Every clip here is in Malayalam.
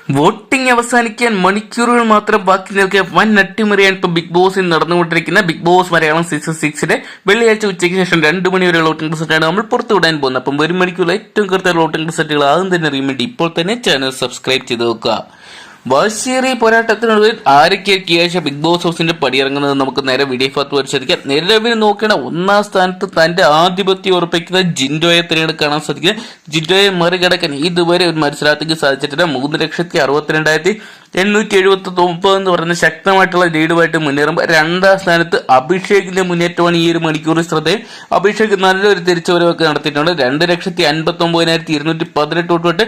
വോട്ടിംഗ് അവസാനിക്കാൻ മണിക്കൂറുകൾ മാത്രം ബാക്കി നിൽക്കെ വൻ അട്ടിമറിയാണ് ഇപ്പൊ ബിഗ് ബോസിൽ നടന്നുകൊണ്ടിരിക്കുന്ന ബിഗ് ബോസ് മലയാളം സീസൺ 6 വെള്ളിയാഴ്ച ഉച്ചയ്ക്ക് ശേഷം 2 മണി വരെയുള്ള വോട്ടിംഗ് റിസൾട്ടാണ് നമ്മൾ പുറത്തു വിടാൻ പോകുന്നത്. അപ്പം വരും മണിക്കൂറിൽ ഏറ്റവും കൃത്യമുള്ള വോട്ടിംഗ് റിസൾട്ടുകൾ ആദ്യം തന്നെ അറിയാൻ വേണ്ടി ഇപ്പോൾ തന്നെ ചാനൽ സബ്സ്ക്രൈബ് ചെയ്ത് നോക്കുക. വാശിയേറിയ പോരാട്ടത്തിനൊടുവിൽ ആരൊക്കെയായിരിക്കും ഈ ആഴ്ച ബിഗ് ബോസ് ഹൗസിന്റെ പടിയിറങ്ങുന്നത് നമുക്ക് നേരെ വീഡിയോ ഭാഗത്ത് പരിശോധിക്കാം. നിലവിൽ നോക്കേണ്ട ഒന്നാം സ്ഥാനത്ത് തന്റെ ആധിപത്യം ഉറപ്പിക്കുന്ന ജിൻഡോയെ തന്നെയാണ് കാണാൻ സാധിക്കുന്നത്. ജിൻഡോയെ മറികടക്കാൻ ഇതുവരെ ഒരു മത്സരാർത്ഥിക്ക് സാധിച്ചിട്ടില്ല. 3,62,879 എന്ന് പറയുന്ന ശക്തമായിട്ടുള്ള ലീഡുമായിട്ട് മുന്നേറുമ്പോൾ രണ്ടാം സ്ഥാനത്ത് അഭിഷേകിന്റെ മുന്നേറ്റമാണ് ഈ ഒരു മണിക്കൂറിൽ ശ്രദ്ധേയം. അഭിഷേക് നല്ലൊരു തിരിച്ചുവരവൊക്കെ നടത്തിയിട്ടുണ്ട്. 2,59,218 വോട്ട്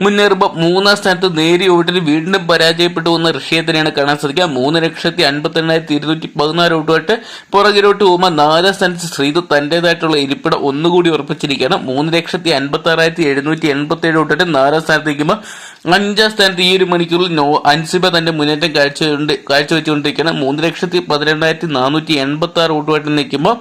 മുന്നേറുമ്പോൾ മൂന്നാം സ്ഥാനത്ത് നേരിയ വോട്ടിൽ വീണ്ടും പരാജയപ്പെട്ടു വന്ന ഋഷിയെ തന്നെയാണ് കാണാൻ സാധിക്കുക. 3,58,214 വോട്ടുമായിട്ട് പുറകിലോട്ട് പോകുമ്പോൾ നാലാം സ്ഥാനത്ത് ശ്രീതു തന്റേതായിട്ടുള്ള ഇരിപ്പിടം ഒന്നുകൂടി ഉറപ്പിച്ചിരിക്കുകയാണ്. 3,56,787 വോട്ടായിട്ട് നാലാം സ്ഥാനത്ത് നിൽക്കുമ്പോൾ അഞ്ചാം സ്ഥാനത്ത് ഈ ഒരു മണിക്കൂറിൽ അൻസിബ തന്റെ മുന്നേറ്റം കാഴ്ചവെച്ചുകൊണ്ടിരിക്കുകയാണ്. 3,12,486 വോട്ടുമായിട്ട് നിൽക്കുമ്പോൾ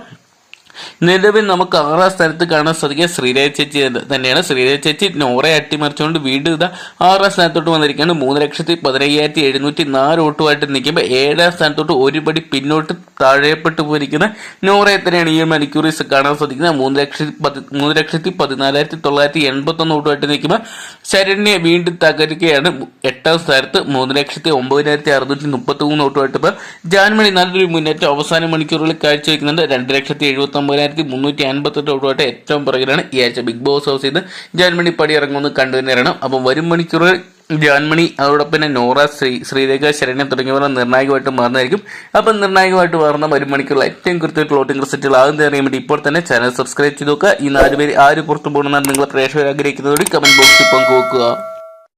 നിലവിൽ നമുക്ക് ആറാം സ്ഥാനത്ത് കാണാൻ സാധിക്കുക ശ്രീരേഖ ചേച്ചി തന്നെയാണ്. ശ്രീരേഖ ചേച്ചി നോറയെ അട്ടിമറിച്ചുകൊണ്ട് വീണ്ടും ഇതാ ആറാം സ്ഥാനത്തോട്ട് വന്നിരിക്കുകയാണ്. 3,15,704 വോട്ടുമായിട്ട് നിൽക്കുമ്പോൾ ഏഴാം സ്ഥാനത്തോട്ട് ഒരുപടി പിന്നോട്ട് താഴെപ്പെട്ടു പോയിരിക്കുന്ന നോറയെ തന്നെയാണ് ഈ മണിക്കൂറിൽ കാണാൻ സാധിക്കുന്നത്. 3,14,981 വോട്ടുമായിട്ട് നിൽക്കുമ്പോൾ ശരണ്യെ വീണ്ടും തകരുകയാണ്. എട്ടാം സ്ഥാനത്ത് 3,09,633 വോട്ടുമായിട്ട് ഇപ്പോൾ ജാൻമണി നല്ലൊരു മുന്നേറ്റം അവസാന മണിക്കൂറുകളിൽ കാഴ്ചവെക്കുന്നുണ്ട്. 2,79,358 വോട്ടുമായിട്ട് ഏറ്റവും പുറകിലാണ്. ഈ ആഴ്ച ബിഗ് ബോസ് ഹൗസിൽ നിന്ന് ജാൻമണി പടിയിറങ്ങുമെന്ന് കണ്ടുതന്നെയാണ്. അപ്പം വരും മണിക്കൂറുകൾ ജാൻമണി അതോടൊപ്പം തന്നെ നോറ, ശ്രീരേഖ, ശരണ്യ തുടങ്ങിയവർ നിർണായകമായിട്ട് മാറുന്നതായിരിക്കും. അപ്പം നിർണായകമായിട്ട് മാറുന്ന വരും മണിക്കൂറിൽ ഏറ്റവും കൃത്യമായിട്ടുള്ള വോട്ടിംഗ് റിസൾട്ടുകൾ ആദ്യം അറിയാൻ വേണ്ടി ഇപ്പോൾ തന്നെ ചാനൽ സബ്സ്ക്രൈബ് ചെയ്ത് നോക്കുക. ഈ 4 പേര് ആര് പുറത്തു പോകണമെന്നാണ് നിങ്ങൾ പ്രേക്ഷകർ ആഗ്രഹിക്കുന്നതോടെ കമന്റ് ബോക്സിൽ പങ്കുവെക്കുക.